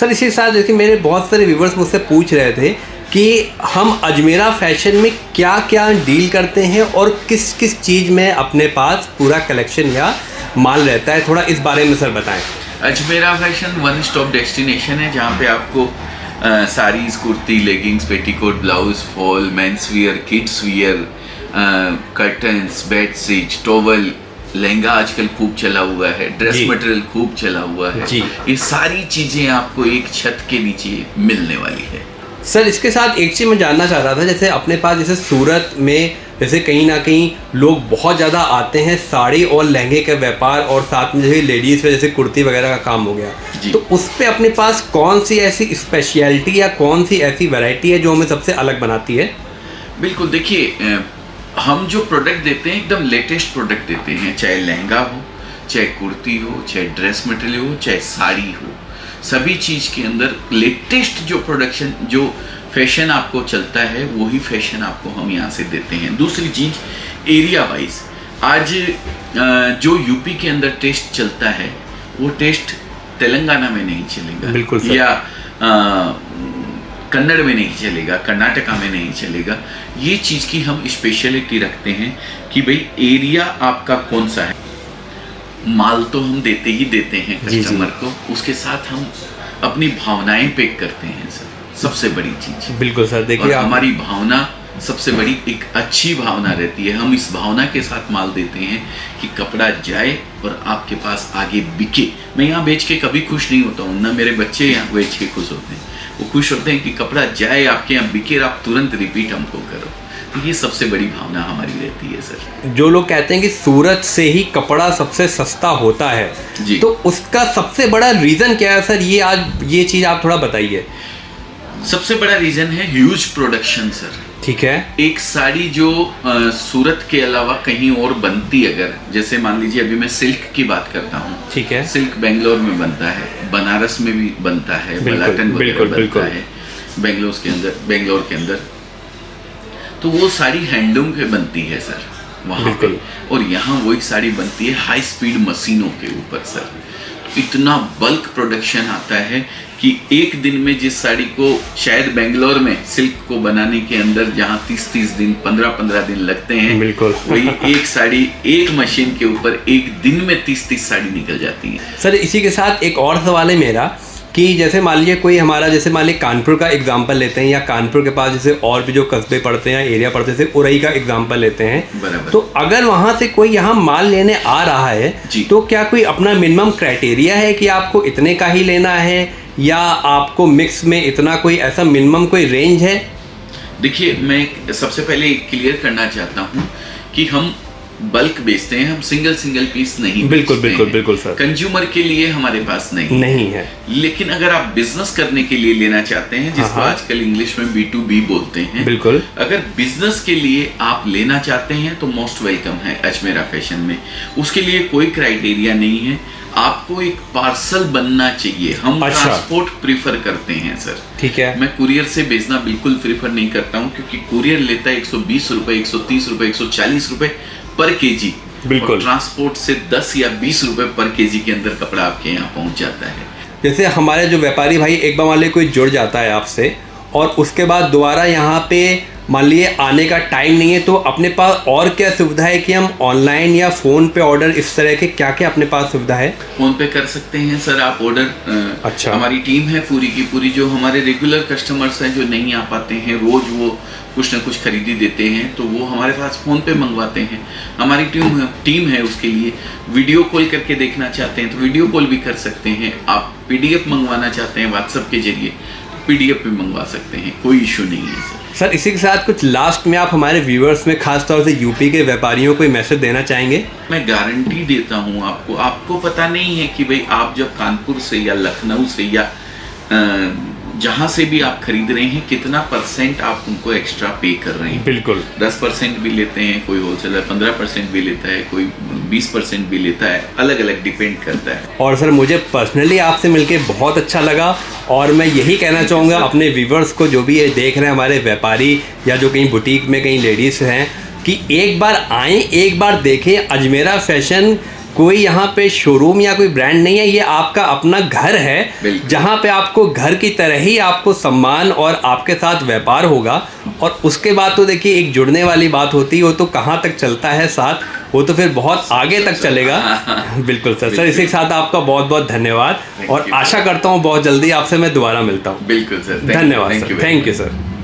Sir इसी के साथ देखिए मेरे बहुत सारे व्यूवर्स मुझसे पूछ रहे थे कि हम अजमेरा फैशन में क्या क्या डील करते हैं और किस किस चीज़ में अपने पास पूरा कलेक्शन या माल रहता है, थोड़ा इस बारे में सर बताएं। Ajmera fashion one stop destination है जहाँ पे आपको saris, kurti, leggings, petticoat, blouse, fall, men's wear, kids wear, curtains, bedsheet, towel, lehenga आजकल खूब चला हुआ है, ड्रेस मटेरियल खूब चला हुआ है, ये सारी चीज़ें आपको एक छत के नीचे मिलने वाली है। सर इसके साथ एक चीज़ मैं जानना चाह रहा था, जैसे अपने पास जैसे सूरत में जैसे कहीं ना कहीं लोग बहुत ज़्यादा आते हैं साड़ी और लहंगे का व्यापार, और साथ में जैसे लेडीज़ में जैसे कुर्ती वगैरह का काम हो गया, तो उस पर अपने पास कौन सी ऐसी स्पेशलिटी या कौन सी ऐसी वैरायटी है जो हमें सबसे अलग बनाती है? बिल्कुल, देखिए हम जो प्रोडक्ट देते हैं एकदम लेटेस्ट प्रोडक्ट देते हैं, चाहे लहंगा हो, चाहे कुर्ती हो, चाहे ड्रेस मटेरियल हो, चाहे साड़ी हो, सभी चीज़ के अंदर लेटेस्ट जो प्रोडक्शन, जो फैशन आपको चलता है वही फैशन आपको हम यहाँ से देते हैं। दूसरी चीज़ एरिया वाइज, आज जो यूपी के अंदर टेस्ट चलता है वो टेस्ट तेलंगाना में नहीं चलेगा, बिल्कुल सर। या कन्नड़ में नहीं चलेगा, कर्नाटका में नहीं चलेगा। ये चीज़ की हम स्पेशलिटी रखते हैं कि भाई एरिया आपका कौन सा है। माल तो हम देते ही देते हैं कस्टमर को, उसके साथ हम अपनी भावनाएं पैक करते हैं सर, सबसे बड़ी चीज़। बिल्कुल सर, देखिए हमारी भावना सबसे बड़ी एक अच्छी भावना रहती है। हम इस भावना के साथ माल देते हैं कि कपड़ा जाए और आपके पास आगे बिके। मैं यहाँ बेच के कभी खुश नहीं होता हूँ, ना मेरे बच्चे यहाँ बेच के खुश होते हैं। वो खुश होते हैं कि कपड़ा जाए, आपके यहाँ बिके, आप तुरंत रिपीट हमको करो। तो ये सबसे बड़ी भावना हमारी रहती है सर। जो लोग कहते हैं कि सूरत से ही कपड़ा सबसे सस्ता होता है जी, तो उसका सबसे बड़ा रीज़न क्या है सर? ये आज ये चीज़ आप थोड़ा बताइए। सबसे बड़ा रीज़न है ह्यूज प्रोडक्शन सर। ठीक है। एक साड़ी जो सूरत के अलावा कहीं और बनती, अगर जैसे मान लीजिए अभी मैं सिल्क की बात करता हूँ, ठीक है, सिल्क बेंगलोर में बनता है, बनारस में भी बनता है, बलाटन वगैरह बनता है बेंगलोर के अंदर, तो वो साड़ी हैंडलूम पे बनती है सर वहाँ पे, और यहाँ वही साड़ी बनती है हाई स्पीड मशीनों के ऊपर सर। तो इतना बल्क प्रोडक्शन आता है कि एक दिन में जिस साड़ी को शायद बेंगलोर में सिल्क को बनाने के अंदर जहाँ 30-30 दिन 15-15 दिन लगते हैं, वही एक साड़ी एक मशीन के ऊपर एक दिन में 30-30 साड़ी निकल जाती है सर। इसी के साथ एक और सवाल है मेरा कि जैसे मान लीजिए कोई हमारा, जैसे मान लीजिए कानपुर का एग्जांपल लेते हैं, या कानपुर के पास जैसे और भी जो कस्बे पड़ते हैं, एरिया पड़ते हैं, जैसे उरई का एग्जांपल लेते हैं, तो अगर वहाँ से कोई यहाँ माल लेने आ रहा है तो क्या कोई अपना मिनिमम क्राइटेरिया है कि आपको इतने का ही लेना है, या आपको मिक्स में इतना कोई ऐसा मिनिमम कोई रेंज है? देखिए, मैं सबसे पहले क्लियर करना चाहता हूँ कि हम बल्क बेचते हैं, हम सिंगल पीस नहीं। बिल्कुल सर। कंज्यूमर के लिए हमारे पास नहीं है। लेकिन अगर आप बिजनेस करने के लिए लेना चाहते हैं, जिसको आजकल इंग्लिश में B2B बोलते हैं, बिल्कुल, अगर बिजनेस के लिए आप लेना चाहते हैं तो मोस्ट वेलकम है अजमेरा फैशन में। उसके लिए कोई क्राइटेरिया नहीं है, आपको एक पार्सल बनना चाहिए। हम ट्रांसपोर्ट प्रीफर करते हैं सर। ठीक है। मैं कुरियर से भेजना बिल्कुल प्रीफर नहीं करता हूँ, क्योंकि कुरियर लेता है 120 रुपए, 130 रुपए, 140 रुपए पर केजी। बिल्कुल। ट्रांसपोर्ट से 10 या 20 रुपए पर केजी के अंदर कपड़ा आपके यहाँ पहुँच जाता है। जैसे हमारे जो व्यापारी भाई एक बार मान लीजिए कोई जुड़ जाता है आपसे, और उसके बाद दोबारा यहाँ पे मान लीजिए आने का टाइम नहीं है, तो अपने पास और क्या सुविधा है कि हम ऑनलाइन या फ़ोन पे ऑर्डर, इस तरह के क्या क्या अपने पास सुविधा है? फ़ोन पे कर सकते हैं सर आप ऑर्डर। अच्छा। हमारी टीम है पूरी की पूरी, जो हमारे रेगुलर कस्टमर्स हैं जो नहीं आ पाते हैं, रोज़ वो कुछ ना कुछ खरीदी देते हैं, तो वो हमारे पास फ़ोन पे मंगवाते हैं। हमारी टीम है उसके लिए। वीडियो कॉल करके देखना चाहते हैं तो वीडियो कॉल भी कर सकते हैं। आप PDF मंगवाना चाहते हैं व्हाट्सएप के जरिए, PDF पे मंगवा सकते हैं, कोई इशू नहीं है सर। सर इसी के साथ कुछ लास्ट में आप हमारे व्यूअर्स में, खास तौर से यूपी के व्यापारियों को मैसेज देना चाहेंगे? मैं गारंटी देता हूँ आपको पता नहीं है कि भाई आप जब कानपुर से या लखनऊ से या जहाँ से भी आप खरीद रहे हैं, कितना % आप उनको एक्स्ट्रा पे कर रहे हैं। बिल्कुल। 10% भी लेते हैं, कोई होलसेलर 15% भी लेता है, कोई 20% भी लेता है, अलग अलग डिपेंड करता है। और सर मुझे पर्सनली आपसे मिलके बहुत अच्छा लगा, और मैं यही कहना चाहूँगा अपने व्यूवर्स को, जो भी ये देख रहे हैं हमारे व्यापारी या जो कहीं बुटीक में कहीं लेडीज़ हैं, कि एक बार आएँ, एक बार देखें अजमेरा फैशन कोई यहाँ पे शोरूम या कोई ब्रांड नहीं है, ये आपका अपना घर है जहाँ पे आपको घर की तरह ही आपको सम्मान और आपके साथ व्यापार होगा। और उसके बाद तो देखिए एक जुड़ने वाली बात होती है, वो तो कहाँ तक चलता है साथ, वो तो फिर बहुत आगे तक चलेगा। बिल्कुल सर। सर इसी के साथ आपका बहुत बहुत धन्यवाद और आशा करता हूँ बहुत जल्दी आपसे मैं दोबारा मिलता हूँ। बिल्कुल सर, धन्यवाद सर, थैंक यू सर।